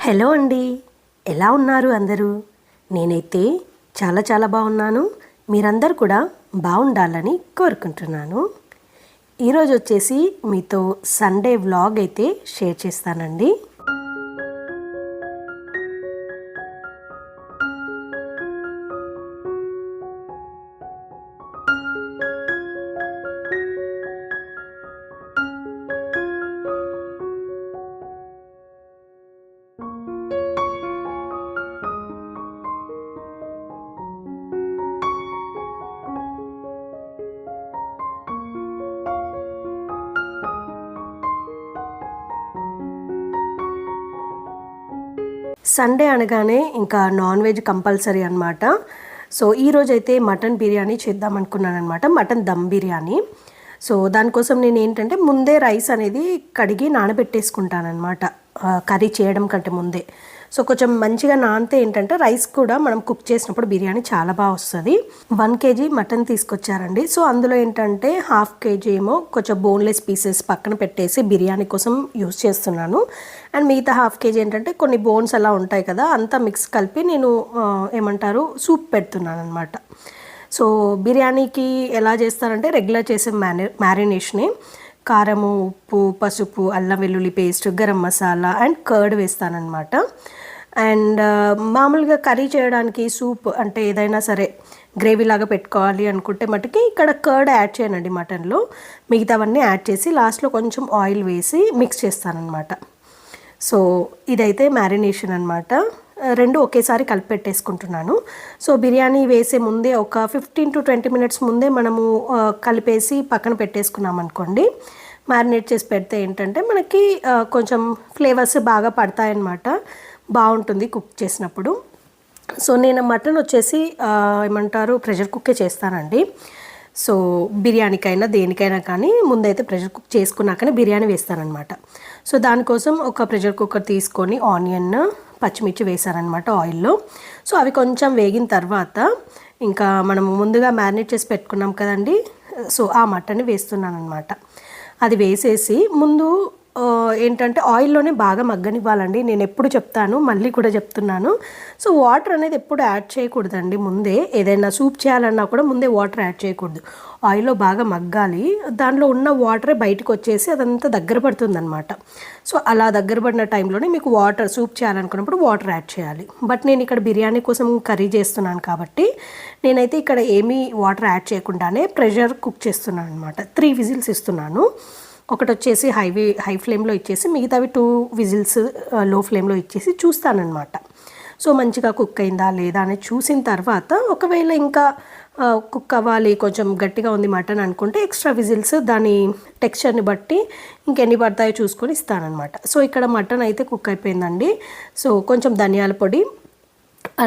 Hello అండి, ఎలా ఉన్నారు అందరూ? నేనైతే చాలా చాలా బాగున్నాను. మీరందరూ కూడా బాగుండాలని కోరుకుంటున్నాను. ఈరోజు వచ్చేసి మీతో సండే వ్లాగ్ అయితే షేర్ చేస్తానండి. సండే అనగానే ఇంకా నాన్ వెజ్ కంపల్సరీ అనమాట. సో ఈరోజైతే మటన్ బిర్యానీ చేద్దాం అనుకున్నాను అనమాట. మటన్ దమ్ బిర్యానీ. సో దానికోసం నేను ఏంటంటే ముందే రైస్ అనేది కడిగి నానబెట్టేసుకుంటాను అనమాట, కర్రీ చేయడం కంటే ముందే. సో కొంచెం మంచిగా నానితే ఏంటంటే రైస్ కూడా మనం కుక్ చేసినప్పుడు బిర్యానీ చాలా బాగా వస్తుంది. 1 kg మటన్ తీసుకొచ్చారండి. సో అందులో ఏంటంటే 1/2 kg ఏమో కొంచెం బోన్లెస్ పీసెస్ పక్కన పెట్టేసి బిర్యానీ కోసం యూస్ చేస్తున్నాను. అండ్ మిగతా 1/2 kg ఏంటంటే కొన్ని బోన్స్ అలా ఉంటాయి కదా, అంతా మిక్స్ కలిపి నేను సూప్ పెడుతున్నాను అనమాట. సో బిర్యానీకి ఎలా చేస్తారంటే రెగ్యులర్ చేసే మ్యారినేషనే. కారము, ఉప్పు, పసుపు, అల్లం వెల్లుల్లి paste, garam masala and curd వేస్తానన్నమాట. అండ్ మామూలుగా కర్రీ చేయడానికి సూప్ అంటే ఏదైనా సరే గ్రేవీ లాగా పెట్టుకోవాలి అనుకుంటే మటుకి ఇక్కడ కర్డ్ యాడ్ చేయనండి మటన్లో. మిగతావన్నీ యాడ్ చేసి లాస్ట్లో కొంచెం ఆయిల్ వేసి మిక్స్ చేస్తానన్నమాట. సో ఇదైతే మ్యారినేషన్ అనమాట. రెండు ఒకేసారి కలిపి పెట్టేసుకుంటున్నాను. సో బిర్యానీ వేసే ముందే ఒక 15 to 20 minutes ముందే మనము కలిపేసి పక్కన పెట్టేసుకున్నాం అనుకోండి, మ్యారినేట్ చేసి పెడితే ఏంటంటే మనకి కొంచెం ఫ్లేవర్స్ బాగా పడతాయన్నమాట, బాగుంటుంది కుక్ చేసినప్పుడు. సో నేను మటన్ వచ్చేసి ప్రెషర్ కుక్కే చేస్తానండి. సో బిర్యానీకైనా దేనికైనా కానీ ముందైతే ప్రెషర్ కుక్ చేసుకున్నాకనే బిర్యానీ వేస్తానన్నమాట. సో దానికోసం ఒక ప్రెషర్ కుక్కర్ తీసుకొని ఆనియన్, పచ్చిమిర్చి వేసారనమాట ఆయిల్లో. సో అవి కొంచెం వేగిన తర్వాత ఇంకా మనము ముందుగా మ్యారినేట్ చేసి పెట్టుకున్నాం కదండి, సో ఆ మటన్ని వేస్తున్నాను అనమాట. అది వేసేసి ముందు ఏంటంటే ఆయిల్లోనే బాగా మగ్గనివ్వాలండి. నేను ఎప్పుడు చెప్తాను, మళ్ళీ కూడా చెప్తున్నాను. సో వాటర్ అనేది ఎప్పుడు యాడ్ చేయకూడదండి ముందే. ఏదైనా సూప్ చేయాలన్నా కూడా ముందే వాటర్ యాడ్ చేయకూడదు. ఆయిల్లో బాగా మగ్గాలి, దాంట్లో ఉన్న వాటరే బయటకు వచ్చేసి అదంతా దగ్గర పడుతుంది అనమాట. సో అలా దగ్గర పడిన టైంలోనే మీకు వాటర్ సూప్ చేయాలనుకున్నప్పుడు వాటర్ యాడ్ చేయాలి. బట్ నేను ఇక్కడ బిర్యానీ కోసం కర్రీ చేస్తున్నాను కాబట్టి నేనైతే ఇక్కడ ఏమీ వాటర్ యాడ్ చేయకుండానే ప్రెషర్ కుక్ చేస్తున్నాను అనమాట. 3 విజిల్స్ ఇస్తున్నాను. ఒకటి వచ్చేసి హై ఫ్లేమ్లో ఇచ్చేసి మిగతావి 2 విజిల్స్ లో ఫ్లేమ్లో ఇచ్చేసి చూస్తానన్నమాట. సో మంచిగా కుక్ అయిందా లేదా అనేది చూసిన తర్వాత ఒకవేళ ఇంకా కుక్ అవ్వాలి, కొంచెం గట్టిగా ఉంది మటన్ అనుకుంటే ఎక్స్ట్రా విజిల్స్ దాని టెక్స్చర్ని బట్టి ఇంకెన్ని పడతాయో చూసుకొని ఇస్తానన్నమాట. సో ఇక్కడ మటన్ అయితే కుక్ అయిపోయిందండి. సో కొంచెం ధనియాల పొడి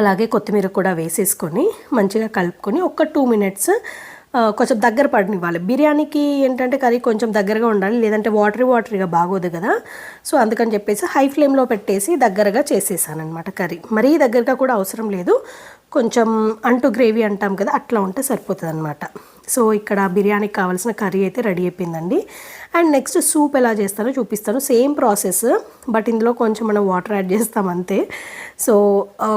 అలాగే కొత్తిమీర కూడా వేసేసుకొని మంచిగా కలుపుకొని ఒక 2 minutes కొంచెం దగ్గర పడనివ్వాలి. బిర్యానీకి ఏంటంటే కర్రీ కొంచెం దగ్గరగా ఉండాలి, లేదంటే వాటరీగా బాగోదు కదా. సో అందుకని చెప్పేసి హై ఫ్లేమ్లో పెట్టేసి దగ్గరగా చేసేసాను అనమాట కర్రీ. మరీ దగ్గరగా కూడా అవసరం లేదు, కొంచెం అంటూ గ్రేవీ అంటాం కదా, అట్లా ఉంటే సరిపోతుంది అనమాట. సో ఇక్కడ బిర్యానీకి కావాల్సిన కర్రీ అయితే రెడీ అయిపోయిందండి. అండ్ నెక్స్ట్ సూప్ ఎలా చేస్తానో చూపిస్తాను. సేమ్ ప్రాసెస్, బట్ ఇందులో కొంచెం మనం వాటర్ యాడ్ చేస్తాం అంతే. సో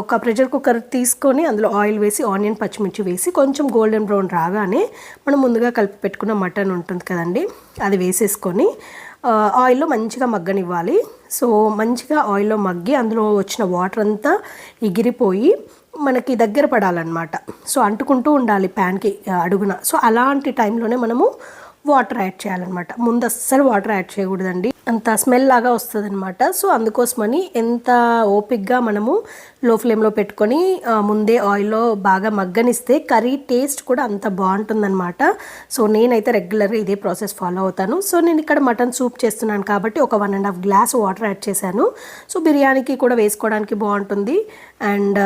ఒక ప్రెషర్ కుక్కర్ తీసుకొని అందులో ఆయిల్ వేసి ఆనియన్, పచ్చిమిర్చి వేసి కొంచెం గోల్డెన్ బ్రౌన్ రాగానే మనం ముందుగా కలిపి పెట్టుకున్న మటన్ ఉంటుంది కదండి, అది వేసేసుకొని ఆయిల్లో మంచిగా మగ్గనివ్వాలి. సో మంచిగా ఆయిల్లో మగ్గి అందులో వచ్చిన వాటర్ అంతా ఎగిరిపోయి మనకి దగ్గర పడాలన్నమాట. సో అంటుకుంటూ ఉండాలి ప్యాన్కి అడుగున. సో అలాంటి టైంలోనే మనము వాటర్ యాడ్ చేయాలన్నమాట. ముందు అస్సలు వాటర్ యాడ్ చేయకూడదండి, అంత స్మెల్ లాగా వస్తుంది అనమాట. సో అందుకోసమని ఎంత ఓపిక్గా మనము లో ఫ్లేమ్లో పెట్టుకొని ముందే ఆయిల్లో బాగా మగ్గనిస్తే కర్రీ టేస్ట్ కూడా అంత బాగుంటుందన్నమాట. సో నేనైతే రెగ్యులర్గా ఇదే ప్రాసెస్ ఫాలో అవుతాను. సో నేను ఇక్కడ మటన్ సూప్ చేస్తున్నాను కాబట్టి ఒక 1.5 glass వాటర్ యాడ్ చేశాను. సో బిర్యానీకి కూడా వేసుకోవడానికి బాగుంటుంది. అండ్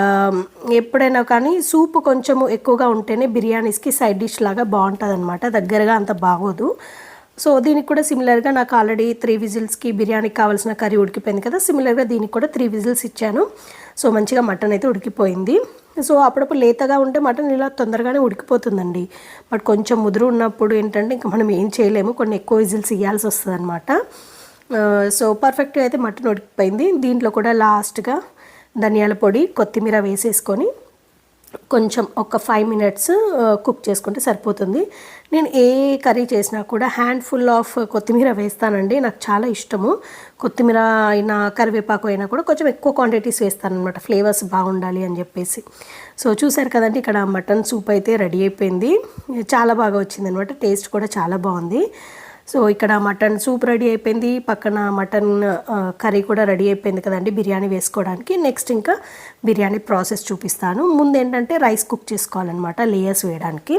ఎప్పుడైనా కానీ సూప్ కొంచెము ఎక్కువగా ఉంటేనే బిర్యానీస్కి సైడ్ డిష్ లాగా బాగుంటుంది అనమాట, దగ్గరగా అంత బాగోదు. సో దీనికి కూడా సిమిలర్గా నాకు ఆల్రెడీ 3 విజిల్స్కి బిర్యానీకి కావాల్సిన కర్రీ ఉడికిపోయింది కదా, సిమిలర్గా దీనికి కూడా 3 విజిల్స్ ఇచ్చాను. సో మంచిగా మటన్ అయితే ఉడికిపోయింది. సో అప్పుడప్పుడు లేతగా ఉంటే మటన్ ఇలా తొందరగానే ఉడికిపోతుందండి. బట్ కొంచెం ముదురు ఉన్నప్పుడు ఏంటంటే ఇంకా మనం ఏం చేయలేము, కొన్ని ఎక్కువ విజిల్స్ ఇవ్వాల్సి వస్తుంది అనమాట. సో పర్ఫెక్ట్గా అయితే మటన్ ఉడికిపోయింది. దీంట్లో కూడా లాస్ట్గా ధనియాల పొడి, కొత్తిమీర వేసేసుకొని కొంచెం ఒక 5 మినిట్స్ కుక్ చేసుకుంటే సరిపోతుంది. నేను ఏ కర్రీ చేసినా కూడా హ్యాండ్ఫుల్ ఆఫ్ కొత్తిమీర వేస్తానండి. నాకు చాలా ఇష్టము. కొత్తిమీర అయినా కరివేపాకు అయినా కూడా కొంచెం ఎక్కువ క్వాంటిటీస్ వేస్తాను అనమాట, ఫ్లేవర్స్ బాగుండాలి అని చెప్పేసి. సో చూసారు కదండి, ఇక్కడ మటన్ సూప్ అయితే రెడీ అయిపోయింది. చాలా బాగా వచ్చింది అనమాట, టేస్ట్ కూడా చాలా బాగుంది. సో ఇక్కడ మటన్ సూప్ రెడీ అయిపోయింది, పక్కన మటన్ కర్రీ కూడా రెడీ అయిపోయింది కదండి బిర్యానీ వేసుకోవడానికి. నెక్స్ట్ ఇంకా బిర్యానీ ప్రాసెస్ చూపిస్తాను. ముందు ఏంటంటే రైస్ కుక్ చేసుకోవాలన్నమాట, లేయర్స్ వేయడానికి.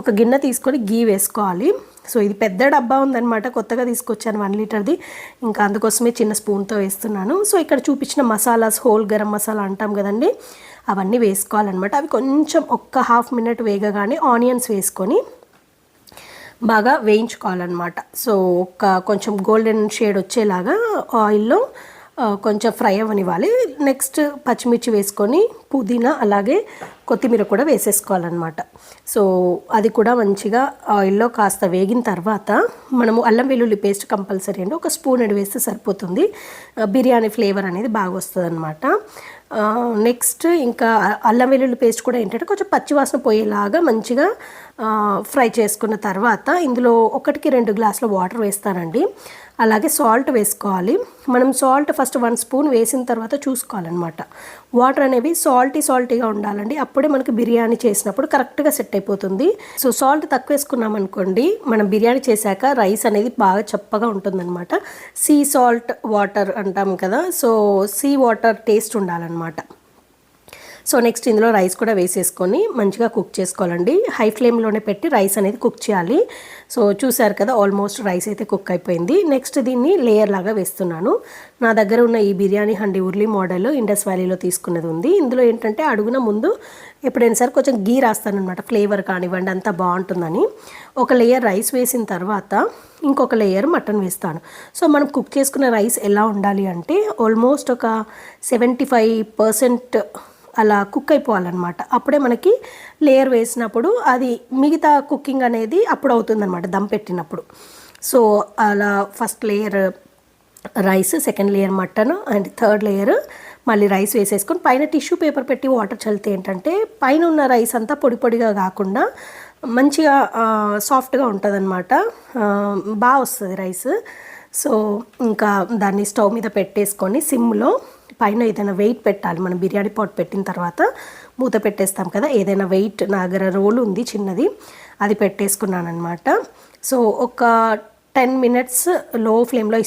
ఒక గిన్నె తీసుకొని గీ వేసుకోవాలి. సో ఇది పెద్ద డబ్బా ఉందన్నమాట, కొత్తగా తీసుకొచ్చాను 1 లీటర్ది, ఇంకా అందుకోసమే చిన్న స్పూన్తో వేస్తున్నాను. సో ఇక్కడ చూపించిన మసాలాస్, హోల్ గరం మసాలా అంటాం కదండి, అవన్నీ వేసుకోవాలన్నమాట. అవి కొంచెం ఒక్క 1/2 మినిట్ వేగగానే ఆనియన్స్ వేసుకొని బాగా వేయించుకోవాలన్నమాట. సో కొంచెం గోల్డెన్ షేడ్ వచ్చేలాగా ఆయిల్లో కొంచెం ఫ్రై అవ్వనివ్వాలి. నెక్స్ట్ పచ్చిమిర్చి వేసుకొని పుదీనా అలాగే కొత్తిమీర కూడా వేసేసుకోవాలన్నమాట. సో అది కూడా మంచిగా ఆయిల్లో కాస్త వేగిన తర్వాత మనము అల్లం వెల్లుల్లి పేస్ట్ కంపల్సరీ అండి, ఒక స్పూన్ వేస్తే సరిపోతుంది. బిర్యానీ ఫ్లేవర్ అనేది బాగా వస్తుంది అనమాట. నెక్స్ట్ ఇంకా అల్లం వెల్లుల్లి పేస్ట్ కూడా ఏంటంటే కొంచెం పచ్చివాసన పోయేలాగా మంచిగా ఫ్రై చేసుకున్న తర్వాత ఇందులో 1కి 2 గ్లాసుల వాటర్ వేస్తానండి. అలాగే సాల్ట్ వేసుకోవాలి. మనం సాల్ట్ ఫస్ట్ 1 స్పూన్ వేసిన తర్వాత చూసుకోవాలన్నమాట. వాటర్ అనేవి సాల్టీగా ఉండాలండి, అప్పుడే మనకి బిర్యానీ చేసినప్పుడు కరెక్ట్గా సెట్ అయిపోతుంది. సో సాల్ట్ తక్కువ వేసుకున్నాం అనుకోండి, మనం బిర్యానీ చేశాక రైస్ అనేది బాగా చప్పగా ఉంటుందన్నమాట. సీ సాల్ట్ వాటర్ అంటాం కదా, సో సీ వాటర్ టేస్ట్ ఉండాలన్నమాట. సో నెక్స్ట్ ఇందులో రైస్ కూడా వేసేసుకొని మంచిగా కుక్ చేసుకోవాలండి. హై ఫ్లేమ్లోనే పెట్టి రైస్ అనేది కుక్ చేయాలి. సో చూసారు కదా, ఆల్మోస్ట్ రైస్ అయితే కుక్ అయిపోయింది. నెక్స్ట్ దీన్ని లేయర్ లాగా వేస్తున్నాను. నా దగ్గర ఉన్న ఈ బిర్యానీ హండీ ఉర్లీ మోడల్ ఇండస్ వ్యాలీలో తీసుకున్నది ఉంది. ఇందులో ఏంటంటే అడుగున ముందు ఎప్పుడైనా సరే కొంచెం గీ రాస్తానమాట, ఫ్లేవర్ కానివ్వండి అంతా బాగుంటుందని. ఒక లేయర్ రైస్ వేసిన తర్వాత ఇంకొక లేయర్ మటన్ వేస్తాను. సో మనం కుక్ చేసుకున్న రైస్ ఎలా ఉండాలి అంటే ఆల్మోస్ట్ ఒక 75% అలా కుక్ అయిపోవాలన్నమాట. అప్పుడే మనకి లేయర్ వేసినప్పుడు అది మిగతా కుకింగ్ అనేది అప్పుడు అవుతుందన్నమాట, దమ్ పెట్టినప్పుడు. సో అలా first layer rice, second layer mutton and third layer మళ్ళీ రైస్ వేసేసుకొని పైన టిష్యూ పేపర్ పెట్టి వాటర్ చల్లితే ఏంటంటే పైన ఉన్న రైస్ అంతా పొడిగా కాకుండా మంచిగా సాఫ్ట్గా ఉంటుంది అనమాట, బాగా వస్తుంది రైస్. సో ఇంకా దాన్ని స్టవ్ మీద పెట్టేసుకొని సిమ్లో పైన ఏదైనా వెయిట్ పెట్టాలి. మనం బిర్యానీ పాట్ పెట్టిన తర్వాత మూత పెట్టేస్తాం కదా, ఏదైనా వెయిట్, నా దగ్గర రోల్ ఉంది చిన్నది, అది పెట్టేసుకున్నాను అనమాట. సో ఒక 10 మినిట్స్ లో ఫ్లేమ్లో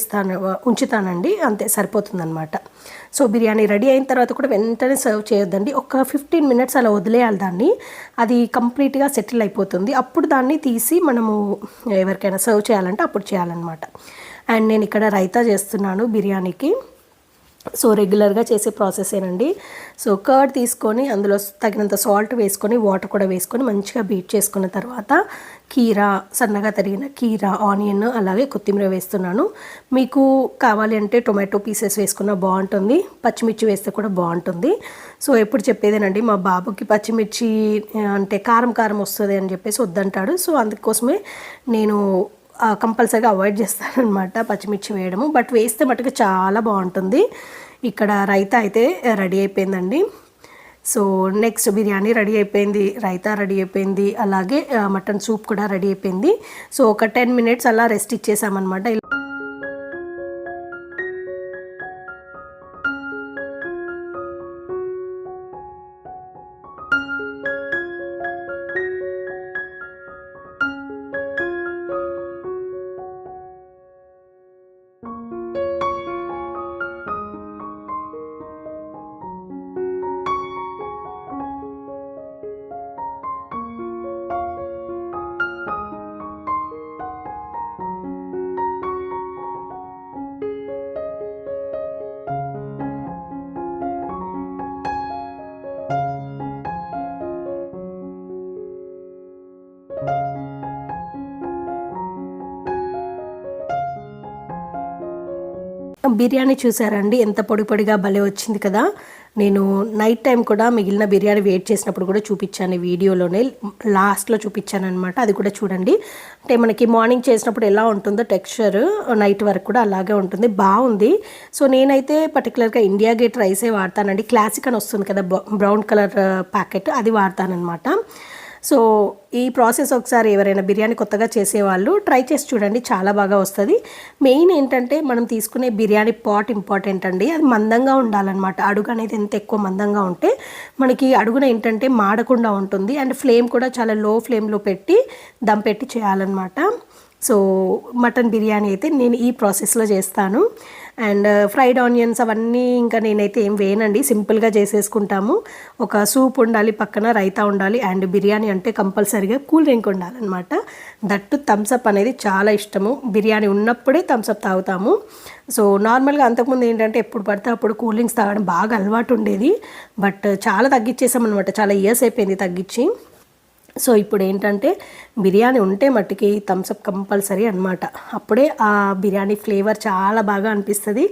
ఉంచుతానండి, అంతే సరిపోతుందన్నమాట. సో బిర్యానీ రెడీ అయిన తర్వాత కూడా వెంటనే సర్వ్ చేయొద్దండి, ఒక 15 మినిట్స్ అలా వదిలేయాలి దాన్ని, అది కంప్లీట్గా సెటిల్ అయిపోతుంది. అప్పుడు దాన్ని తీసి మనము ఎవరికైనా సర్వ్ చేయాలంటే అప్పుడు చేయాలన్నమాట. అండ్ నేను ఇక్కడ రైతా చేస్తున్నాను బిర్యానీకి. సో రెగ్యులర్గా చేసే ప్రాసెసేనండి. సో కర్డ్ తీసుకొని అందులో తగినంత సాల్ట్ వేసుకొని వాటర్ కూడా వేసుకొని మంచిగా బీట్ చేసుకున్న తర్వాత కీరా, సన్నగా తరిగిన కీరా, ఆనియన్ అలాగే కొత్తిమీర వేస్తున్నాను. మీకు కావాలి అంటే టొమాటో పీసెస్ వేసుకున్నా బాగుంటుంది, పచ్చిమిర్చి వేస్తే కూడా బాగుంటుంది. సో ఎప్పుడు చెప్పేదేనండి, మా బాబుకి పచ్చిమిర్చి అంటే కారం వస్తుంది అని చెప్పేసి వద్దంటాడు. సో అందుకోసమే నేను కంపల్సరీగా అవాయిడ్ చేస్తానన్నమాట పచ్చిమిర్చి వేయడము, బట్ వేస్తే మటుకు చాలా బాగుంటుంది. ఇక్కడ రైతా అయితే రెడీ అయిపోయిందండి. సో నెక్స్ట్ బిర్యానీ రెడీ అయిపోయింది, రైతా రెడీ అయిపోయింది, అలాగే మటన్ సూప్ కూడా రెడీ అయిపోయింది. సో ఒక 10 మినిట్స్ అలా రెస్ట్ ఇచ్చేసామన్నమాట. బిర్యానీ చూసారండి ఎంత పొడి పొడిగా భలే వచ్చింది కదా. నేను నైట్ టైం కూడా మిగిలిన బిర్యానీ వెయిట్ చేసినప్పుడు కూడా చూపించాను, వీడియోలోనే లాస్ట్లో చూపించాను అనమాట. అది కూడా చూడండి. అంటే మనకి మార్నింగ్ చేసినప్పుడు ఎలా ఉంటుందో టెక్స్చర్ నైట్ వరకు కూడా అలాగే ఉంటుంది, బాగుంది. సో నేనైతే పర్టికులర్గా ఇండియా గేట్ రైసే వాడతానండి. క్లాసిక్ అని వస్తుంది కదా బ్రౌన్ కలర్ ప్యాకెట్, అది వాడతానమాట. సో ఈ ప్రాసెస్ ఒకసారి ఎవరైనా బిర్యానీ కొత్తగా చేసేవాళ్ళు ట్రై చేసి చూడండి, చాలా బాగా వస్తుంది. మెయిన్ ఏంటంటే మనం తీసుకునే బిర్యానీ పాట్ ఇంపార్టెంట్ అండి. అది మందంగా ఉండాలన్నమాట. అడుగు అనేది ఎంత ఎక్కువ మందంగా ఉంటే మనకి అడుగున ఏంటంటే మాడకుండా ఉంటుంది. అండ్ ఫ్లేమ్ కూడా చాలా లో ఫ్లేమ్లో పెట్టి దమ్ పెట్టి చేయాలన్నమాట. సో మటన్ బిర్యానీ అయితే నేను ఈ ప్రాసెస్లో చేస్తాను. అండ్ ఫ్రైడ్ ఆనియన్స్ అవన్నీ ఇంకా నేనైతే ఏం వేయనండి, సింపుల్గా చేసేసుకుంటాము. ఒక సూప్ ఉండాలి, పక్కన రైతా ఉండాలి, అండ్ బిర్యానీ అంటే కంపల్సరీగా కూల్ డ్రింక్ ఉండాలన్నమాట. దట్టు థమ్స్అప్ అనేది చాలా ఇష్టము. బిర్యానీ ఉన్నప్పుడే థమ్స్అప్ తాగుతాము. సో నార్మల్గా అంతకుముందు ఏంటంటే ఎప్పుడు పడితే అప్పుడు కూల్ డ్రింక్స్ తాగడం బాగా అలవాటు ఉండేది. బట్ చాలా తగ్గించేసామన్నమాట, చాలా ఇయర్స్ అయిపోయింది తగ్గించి. సో ఇప్పుడు ఏంటంటే బిర్యానీ ఉంటే మట్టికి థమ్స్అప్ కంపల్సరీ అనమాట. అప్పుడే ఆ బిర్యానీ ఫ్లేవర్ చాలా బాగా అనిపిస్తుంది,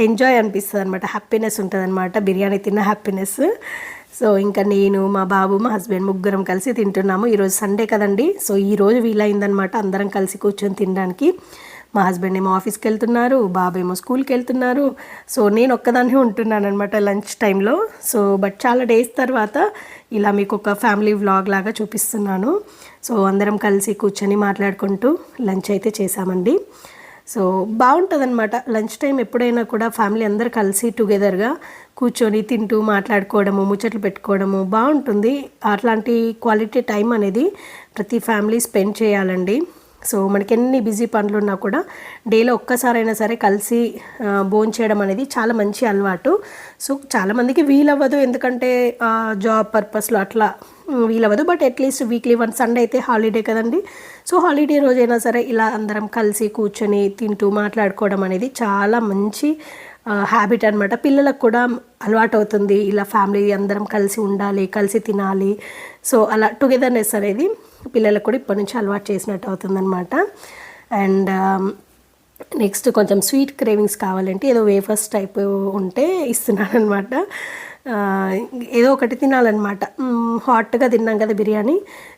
ఎంజాయ్ అనిపిస్తుంది అనమాట, హ్యాపీనెస్ ఉంటుంది అనమాట, బిర్యానీ తిన్న హ్యాపీనెస్. సో ఇంకా నేను, మా బాబు, మా హస్బెండ్ ముగ్గురం కలిసి తింటున్నాము. ఈరోజు సండే కదండి. సో ఈరోజు వీలైందనమాట అందరం కలిసి కూర్చొని తినడానికి. మా హస్బెండ్ ఏమో ఆఫీస్కి వెళ్తున్నారు, బాబు ఏమో స్కూల్కి వెళ్తున్నారు. సో నేను ఒక్కదాన్ని ఉంటున్నాను అనమాట లంచ్ టైంలో. సో బట్ చాలా డేస్ తర్వాత ఇలా మీకు ఒక ఫ్యామిలీ వ్లాగ్ లాగా చూపిస్తున్నాను. సో అందరం కలిసి కూర్చొని మాట్లాడుకుంటూ లంచ్ అయితే చేసామండి. సో బాగుంటుందన్నమాట లంచ్ టైం ఎప్పుడైనా కూడా ఫ్యామిలీ అందరు కలిసి టుగెదర్గా కూర్చొని తింటూ మాట్లాడుకోవడము, ముచ్చట్లు పెట్టుకోవడము బాగుంటుంది. అట్లాంటి క్వాలిటీ టైం అనేది ప్రతి ఫ్యామిలీ స్పెండ్ చేయాలండి. సో మనకి ఎన్ని బిజీ పనులు ఉన్నా కూడా డేలో ఒక్కసారైనా సరే కలిసి భోంచేయడం అనేది చాలా మంచి అలవాటు. సో చాలామందికి వీలవ్వదు, ఎందుకంటే జాబ్ పర్పస్లో అట్లా వీలవ్వదు. But at least weekly one Sunday అయితే హాలిడే కదండి. సో హాలిడే రోజైనా సరే ఇలా అందరం కలిసి కూర్చొని తింటూ మాట్లాడుకోవడం అనేది చాలా మంచి హ్యాబిట్ అనమాట. పిల్లలకు కూడా అలవాటు అవుతుంది, ఇలా ఫ్యామిలీ అందరం కలిసి ఉండాలి, కలిసి తినాలి. సో అలా టుగెదర్నెస్ అనేది పిల్లలకు కూడా ఇప్పటి నుంచి అలవాటు చేసినట్టు అవుతుందన్నమాట. అండ్ నెక్స్ట్ కొంచెం స్వీట్ క్రేవింగ్స్ కావాలంటే ఏదో వేఫర్స్ టైప్ ఉంటే ఇస్తున్నాను అనమాట. ఏదో ఒకటి తినాలన్నమాట. హాట్గా తిన్నాం కదా బిర్యానీ,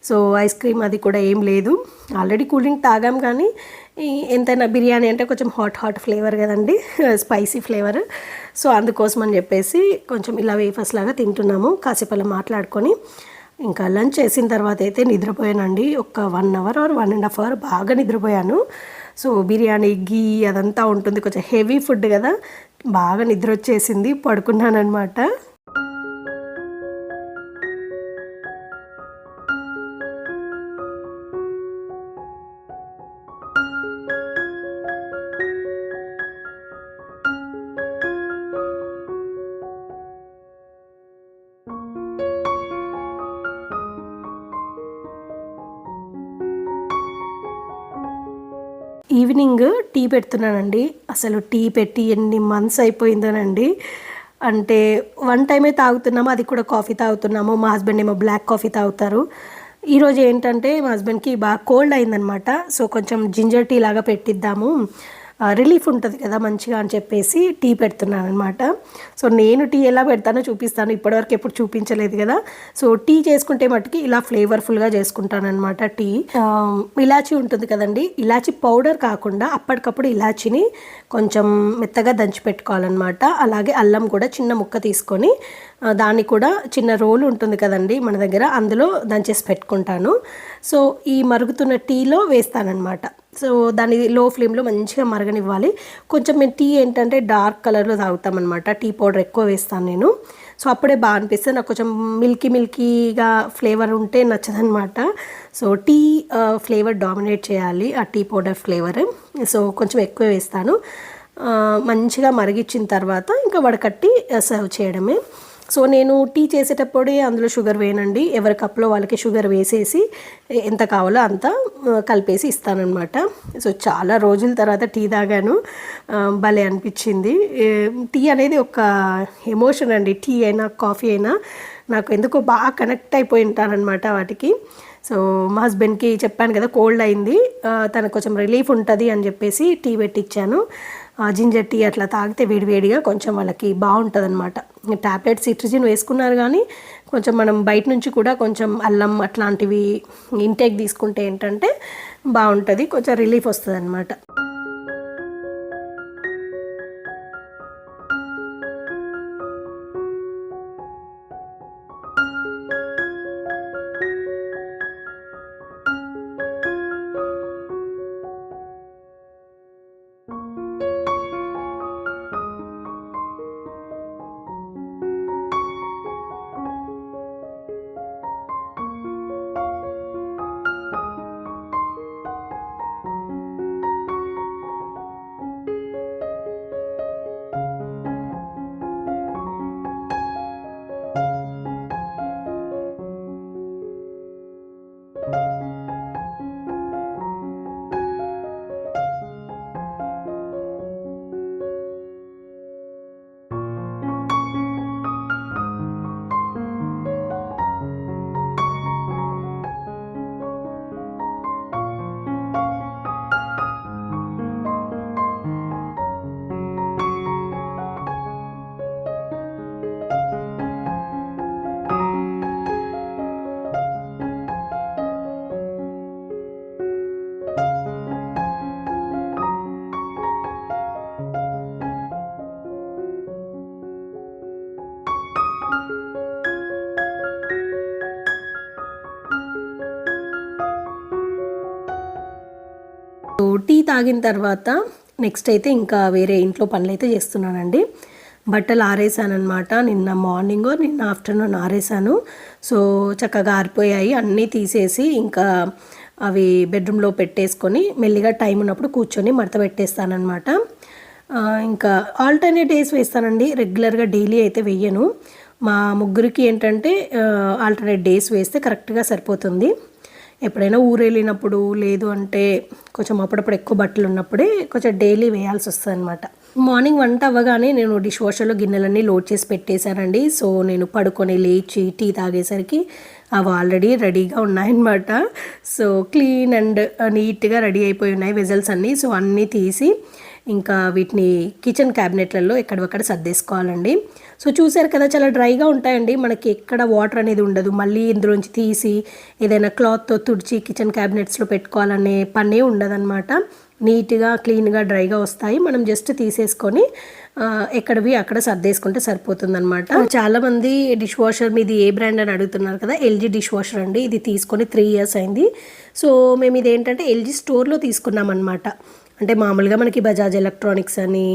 సో ఐస్ క్రీమ్ అది కూడా ఏం లేదు. ఆల్రెడీ కూల్ డ్రింక్ తాగాం, కానీ ఎంతైనా బిర్యానీ అంటే కొంచెం హాట్ ఫ్లేవర్ కదండి, స్పైసీ ఫ్లేవర్. సో అందుకోసం అని చెప్పేసి కొంచెం ఇలా వేఫర్స్ లాగా తింటున్నాము. కాసేపు అలా మాట్లాడుకొని ఇంకా లంచ్ చేసిన తర్వాత అయితే నిద్రపోయానండి. ఒక 1 అవర్ ఆర్ 1.5 అవర్ బాగా నిద్రపోయాను. సో బిర్యానీ గీ అదంతా ఉంటుంది, కొంచెం హెవీ ఫుడ్ కదా, బాగా నిద్ర వచ్చేసింది, పడుకున్నాను అనమాట. ఈవినింగ్ టీ పెడుతున్నానండి. అసలు టీ పెట్టి ఎన్ని మంత్స్ అయిపోయిందోనండి. అంటే 1 టైమే తాగుతున్నాము, అది కూడా కాఫీ తాగుతున్నాము. మా హస్బెండ్ ఏమో బ్లాక్ కాఫీ తాగుతారు. ఈరోజు ఏంటంటే మా హస్బెండ్కి బాగా కోల్డ్ అయిందనమాట. సో కొంచెం జింజర్ టీ లాగా పెట్టిద్దాము, రిలీఫ్ ఉంటుంది కదా మంచిగా అని చెప్పేసి టీ పెడుతున్నాను అనమాట. సో నేను టీ ఎలా పెడతానో చూపిస్తాను, ఇప్పటివరకు ఎప్పుడు చూపించలేదు కదా. సో టీ చేసుకుంటే మట్టుకి ఇలా ఫ్లేవర్ఫుల్గా చేసుకుంటాను అనమాట. టీ ఇలాచీ ఉంటుంది కదండి, ఇలాచీ పౌడర్ కాకుండా అప్పటికప్పుడు ఇలాచీని కొంచెం మెత్తగా దంచి పెట్టుకోవాలన్నమాట. అలాగే అల్లం కూడా చిన్న ముక్క తీసుకొని దాన్ని కూడా చిన్న రోలు ఉంటుంది కదండి మన దగ్గర, అందులో దంచేసి పెట్టుకుంటాను. సో ఈ మరుగుతున్న టీలో వేస్తానన్నమాట. సో దాన్ని లో ఫ్లేమ్లో మంచిగా మరగనివ్వాలి. కొంచెం మేము టీ ఏంటంటే డార్క్ కలర్లో తాగుతామన్నమాట, టీ పౌడర్ ఎక్కువ వేస్తాను నేను. సో అప్పుడే బాగా అనిపిస్తుంది నాకు. కొంచెం మిల్కీగా ఫ్లేవర్ ఉంటే నచ్చదనమాట. సో టీ ఫ్లేవర్ డామినేట్ చేయాలి, ఆ టీ పౌడర్ ఫ్లేవర్. సో కొంచెం ఎక్కువ వేస్తాను. మంచిగా మరిగించిన తర్వాత ఇంకా వడకట్టి సర్వ్ చేయడమే. సో నేను టీ చేసేటప్పుడే అందులో షుగర్ వేయనండి, ఎవరి కప్లో వాళ్ళకి షుగర్ వేసేసి ఎంత కావాలో అంత కలిపేసి ఇస్తానన్నమాట. సో చాలా రోజుల తర్వాత టీ తాగాను, భలే అనిపించింది. టీ అనేది ఒక ఎమోషన్ అండి, టీ అయినా కాఫీ అయినా నాకు ఎందుకో బాగా కనెక్ట్ అయిపోయి ఉంటానన్నమాట వాటికి. సో మా హస్బెండ్కి చెప్పాను కదా కోల్డ్ అయింది, తనకు కొంచెం రిలీఫ్ ఉంటుంది అని చెప్పేసి టీ పెట్టించాను. జింజర్ టీ అట్లా తాగితే వేడివేడిగా కొంచెం వాళ్ళకి బాగుంటుంది అనమాట. ట్యాబ్లెట్ సిట్రిజిన్ వేసుకున్నారు కానీ కొంచెం మనం బయట నుంచి కూడా కొంచెం అల్లం అట్లాంటివి ఇంటేక్ తీసుకుంటే ఏంటంటే బాగుంటుంది, కొంచెం రిలీఫ్ వస్తుంది అనమాట. టీ తాగిన తర్వాత నెక్స్ట్ అయితే ఇంకా వేరే ఇంట్లో పనులు అయితే చేస్తున్నానండి. బట్టలు ఆరేసానమాట. నిన్న మార్నింగ్ నిన్న ఆఫ్టర్నూన్ ఆరేసాను. సో చక్కగా ఆరిపోయాయి. అన్నీ తీసేసి ఇంకా అవి బెడ్రూమ్లో పెట్టేసుకొని మెల్లిగా టైం ఉన్నప్పుడు కూర్చొని మడత పెట్టేస్తానమాట. ఇంకా ఆల్టర్నేట్ డేస్ వేస్తానండి, రెగ్యులర్గా డైలీ అయితే వెయ్యను. మా ముగ్గురికి ఏంటంటే ఆల్టర్నేట్ డేస్ వేస్తే కరెక్ట్గా సరిపోతుంది. ఎప్పుడైనా ఊరు వెళ్ళినప్పుడు లేదు అంటే కొంచెం అప్పుడప్పుడు ఎక్కువ బట్టలు ఉన్నప్పుడే కొంచెం డైలీ వేయాల్సి వస్తుంది అనమాట. మార్నింగ్ వంట అవ్వగానే నేను డిష్ వాషర్లో గిన్నెలన్నీ లోడ్ చేసి పెట్టేశానండి. సో నేను పడుకొని లేచి టీ తాగేసరికి అవి ఆల్రెడీ రెడీగా ఉన్నాయన్నమాట. సో క్లీన్ అండ్ నీట్గా రెడీ అయిపోయి ఉన్నాయి వెజల్స్ అన్నీ. సో అన్నీ తీసి ఇంకా వీటిని కిచెన్ క్యాబినెట్లలో ఎక్కడొక్కడ సర్దేసుకోవాలండి. సో చూసారు కదా, చాలా డ్రైగా ఉంటాయండి, మనకి ఎక్కడ వాటర్ అనేది ఉండదు. మళ్ళీ ఇందులోంచి తీసి ఏదైనా క్లాత్తో తుడిచి కిచెన్ క్యాబినెట్స్లో పెట్టుకోవాలనే పనే ఉండదన్నమాట. నీట్గా క్లీన్గా డ్రైగా వస్తాయి. మనం జస్ట్ తీసేసుకొని ఎక్కడవి అక్కడ సర్దేసుకుంటే సరిపోతుందన్నమాట. చాలామంది డిష్ వాషర్ మీది ఏ బ్రాండ్ అని అడుగుతున్నారు కదా. ఎల్జీ డిష్ వాషర్ అండి. ఇది తీసుకొని 3 years అయింది. సో మేము ఇది ఏంటంటే ఎల్జీ స్టోర్లో తీసుకున్నాం అనమాట. అంటే మామూలుగా మనకి బజాజ్ ఎలక్ట్రానిక్స్ అని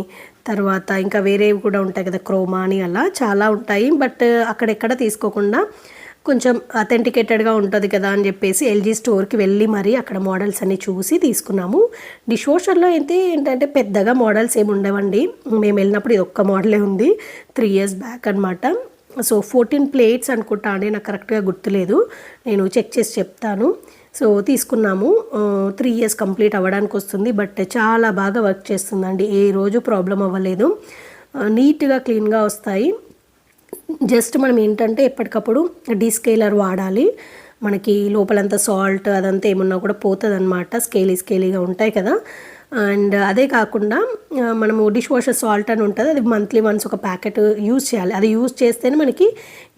తర్వాత ఇంకా వేరేవి కూడా ఉంటాయి కదా, క్రోమా అని అలా చాలా ఉంటాయి. బట్ అక్కడెక్కడ తీసుకోకుండా కొంచెం అథెంటికేటెడ్గా ఉంటుంది కదా అని చెప్పేసి ఎల్జీ స్టోర్కి వెళ్ళి మరీ అక్కడ మోడల్స్ అన్నీ చూసి తీసుకున్నాము. డిష్ వాషర్లో అయితే ఏంటంటే పెద్దగా మోడల్స్ ఏమి ఉండవండి. మేము వెళ్ళినప్పుడు ఇది ఒక్క మోడలే ఉంది, 3 years బ్యాక్ అనమాట. సో 14 plates అనుకుంటా అండి, నాకు కరెక్ట్గా గుర్తులేదు, నేను చెక్ చేసి చెప్తాను. సో తీసుకున్నాము. 3 years కంప్లీట్ అవ్వడానికి వస్తుంది. బట్ చాలా బాగా వర్క్ చేస్తుందండి, ఏ రోజు ప్రాబ్లం అవ్వలేదు, నీట్గా క్లీన్గా వస్తాయి. జస్ట్ మనం ఏంటంటే ఎప్పటికప్పుడు డీస్కేలర్ వాడాలి. మనకి లోపలంతా సాల్ట్ అదంతా ఏమున్నా కూడా పోతుంది అనమాట, స్కేలీగా ఉంటాయి కదా. అండ్ అదే కాకుండా మనము డిష్ వాషర్ సాల్ట్ అని ఉంటుంది, అది మంత్లీ వన్స్ ఒక ప్యాకెట్ యూజ్ చేయాలి. అది యూజ్ చేస్తేనే మనకి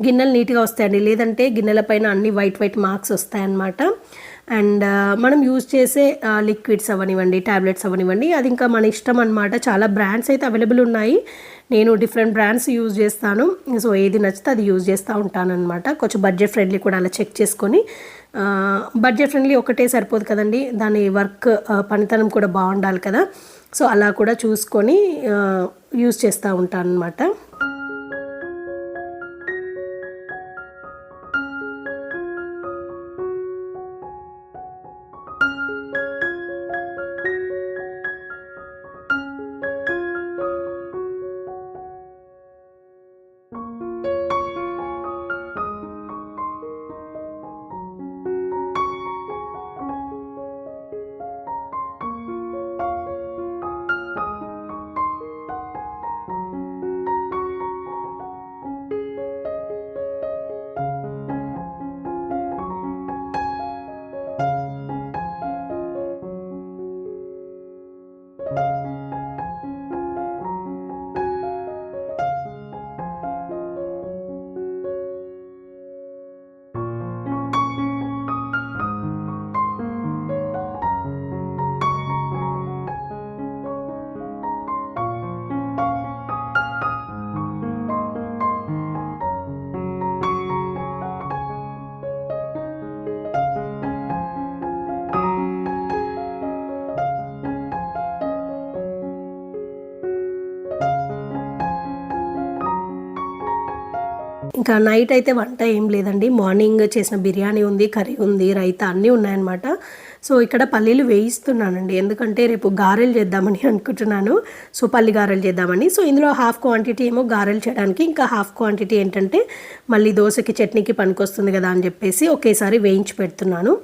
గిన్నెలు నీట్గా వస్తాయండి, లేదంటే గిన్నెల పైన అన్ని వైట్ మార్క్స్ వస్తాయన్నమాట. అండ్ మనం యూజ్ చేసే లిక్విడ్స్ అవనివ్వండి, ట్యాబ్లెట్స్ అవనివ్వండి, అది ఇంకా మన ఇష్టం అనమాట. చాలా బ్రాండ్స్ అయితే అవైలబుల్ ఉన్నాయి. నేను డిఫరెంట్ బ్రాండ్స్ యూజ్ చేస్తాను. సో ఏది నచ్చితే అది యూజ్ చేస్తూ ఉంటాను అనమాట. కొంచెం బడ్జెట్ ఫ్రెండ్లీ కూడా అలా చెక్ చేసుకొని, బడ్జెట్ ఫ్రెండ్లీ ఒకటే సరిపోదు కదండి, దాని వర్క్ పనితనం కూడా బాగుండాలి కదా. సో అలా కూడా చూసుకొని యూజ్ చేస్తూ ఉంటాను అనమాట. ఇంకా నైట్ అయితే వంట ఏం లేదండి. మార్నింగ్ చేసిన బిర్యానీ ఉంది, కర్రీ ఉంది, రైతా అన్నీ ఉన్నాయన్నమాట. సో ఇక్కడ పల్లీలు వేయిస్తున్నానండి, ఎందుకంటే రేపు గారెలు చేద్దామని అనుకుంటున్నాను. సో పల్లి గారెలు చేద్దామని. సో ఇందులో హాఫ్ క్వాంటిటీ ఏమో గారెలు చేయడానికి, ఇంకా హాఫ్ క్వాంటిటీ ఏంటంటే మళ్ళీ దోశకి చట్నీకి పనికొస్తుంది కదా అని చెప్పేసి ఒకేసారి వేయించి పెడుతున్నాను.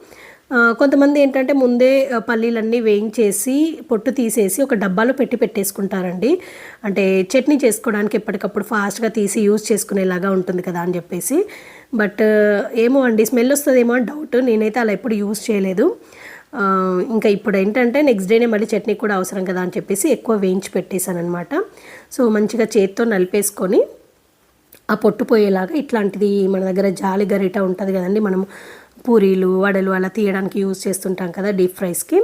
కొంతమంది ఏంటంటే ముందే పల్లీలన్నీ వేయించేసి పొట్టు తీసేసి ఒక డబ్బాలో పెట్టేసుకుంటారండి. అంటే చట్నీ చేసుకోవడానికి ఎప్పటికప్పుడు ఫాస్ట్గా తీసి యూజ్ చేసుకునేలాగా ఉంటుంది కదా అని చెప్పేసి. బట్ ఏమో అండి, స్మెల్ వస్తుందేమో అని డౌట్. నేనైతే అలా ఎప్పుడు యూజ్ చేయలేదు. ఇంకా ఇప్పుడు ఏంటంటే నెక్స్ట్ డేనే మళ్ళీ చట్నీ కూడా అవసరం కదా అని చెప్పేసి ఎక్కువ వేయించి పెట్టేశాను అనమాట. సో మంచిగా చేత్తో నలిపేసుకొని ఆ పొట్టు పోయేలాగా, ఇట్లాంటిది మన దగ్గర జాలి గరిట ఉంటుంది కదండి, మనం పూరీలు వడలు అలా తీయడానికి యూజ్ చేస్తుంటాం కదా డీప్ ఫ్రైస్కి.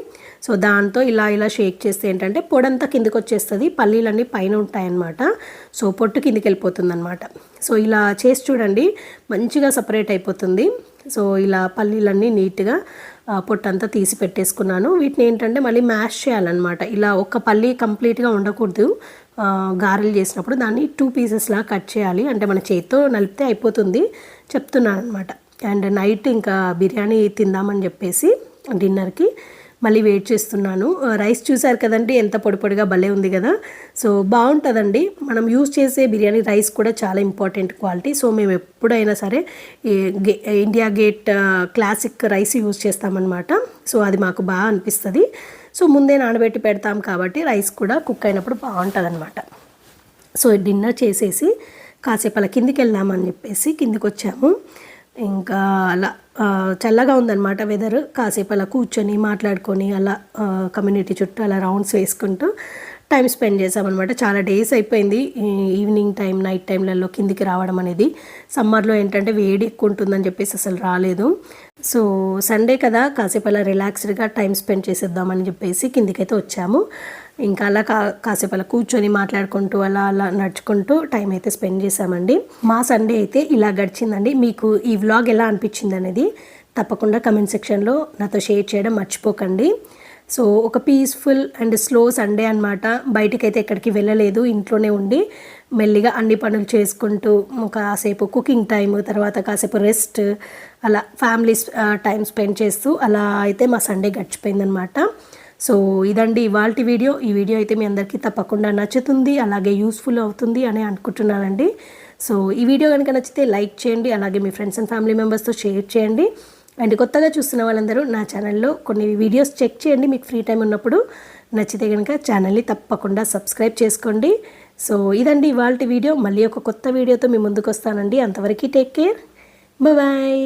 సో దాంతో ఇలా షేక్ చేస్తే ఏంటంటే పొడంతా కిందకి వచ్చేస్తుంది, పల్లీలన్నీ పైన ఉంటాయన్నమాట. సో పొట్టు కిందికి వెళ్ళిపోతుంది అనమాట. సో ఇలా చేసి చూడండి, మంచిగా సపరేట్ అయిపోతుంది. సో ఇలా పల్లీలన్నీ నీట్గా పొట్టంతా తీసి పెట్టేసుకున్నాను. వీటిని ఏంటంటే మళ్ళీ మ్యాష్ చేయాలన్నమాట. ఇలా ఒక పల్లీ కంప్లీట్గా ఉండకూడదు. గారెలు చేసినప్పుడు దాన్ని 2 పీసెస్లా కట్ చేయాలి. అంటే మన చేతితో నలిపితే అయిపోతుంది, చెప్తున్నాను అనమాట. అండ్ నైట్ ఇంకా బిర్యానీ తిందామని చెప్పేసి డిన్నర్కి మళ్ళీ వెయిట్ చేస్తున్నాను. రైస్ చూసారు కదండి, ఎంత పొడి పొడిగా భలే ఉంది కదా. సో బాగుంటుందండి. మనం యూజ్ చేసే బిర్యానీ రైస్ కూడా చాలా ఇంపార్టెంట్ క్వాలిటీ. సో మేము ఎప్పుడైనా సరే India gate classic rice use చేస్తామన్నమాట. సో అది మాకు బాగా అనిపిస్తుంది. సో ముందే నానబెట్టి పెడతాం కాబట్టి రైస్ కూడా కుక్ అయినప్పుడు బాగుంటుంది అనమాట. సో డిన్నర్ చేసేసి కాసేపు అలా కిందికి వెళ్దామని చెప్పేసి కిందికి వచ్చాము. ఇంకా అలా చల్లగా ఉందన్నమాట వెదర్. కాసేపు అలా కూర్చొని మాట్లాడుకొని అలా కమ్యూనిటీ చుట్టూ అలా రౌండ్స్ వేసుకుంటూ టైం స్పెండ్ చేసామన్నమాట. చాలా డేస్ అయిపోయింది ఈవినింగ్ టైం, నైట్ టైంలలో కిందికి రావడం అనేది. సమ్మర్లో ఏంటంటే వేడి ఎక్కువ ఉంటుందని చెప్పేసి అసలు రాలేదు. సో సండే కదా, కాసేపు అలా రిలాక్స్డ్గా టైం స్పెండ్ చేసేద్దామని చెప్పేసి కిందికైతే వచ్చాము. ఇంకా అలా కాసేపు అలా కూర్చొని మాట్లాడుకుంటూ అలా నడుచుకుంటూ టైం అయితే స్పెండ్ చేసామండి. మా సండే అయితే ఇలా గడిచిందండి. మీకు ఈ వ్లాగ్ ఎలా అనిపించింది అనేది తప్పకుండా కమెంట్ సెక్షన్లో నాతో షేర్ చేయడం మర్చిపోకండి. సో ఒక పీస్ఫుల్ అండ్ స్లో సండే అనమాట. బయటికైతే ఎక్కడికి వెళ్ళలేదు, ఇంట్లోనే ఉండి మెల్లిగా అన్ని పనులు చేసుకుంటూ కాసేపు కుకింగ్ టైం, తర్వాత కాసేపు రెస్ట్, అలా ఫ్యామిలీ టైం స్పెండ్ చేస్తూ అలా అయితే మా సండే గడిచిపోయిందనమాట. సో ఇదండి ఇవాల్టి వీడియో. ఈ వీడియో అయితే మీ అందరికీ తప్పకుండా నచ్చుతుంది, అలాగే యూస్ఫుల్ అవుతుంది అని అనుకుంటున్నానండి. సో ఈ వీడియో కనుక నచ్చితే లైక్ చేయండి, అలాగే మీ ఫ్రెండ్స్ అండ్ ఫ్యామిలీ మెంబర్స్తో షేర్ చేయండి. అండ్ కొత్తగా చూస్తున్న వాళ్ళందరూ నా ఛానల్లో కొన్ని వీడియోస్ చెక్ చేయండి, మీకు ఫ్రీ టైం ఉన్నప్పుడు. నచ్చితే కనుక ఛానల్ని తప్పకుండా సబ్స్క్రైబ్ చేసుకోండి. సో ఇదండి ఇవాల్టి వీడియో. మళ్ళీ ఒక కొత్త వీడియోతో మీ ముందుకు వస్తానండి. అంతవరకు టేక్ కేర్, బాయ్.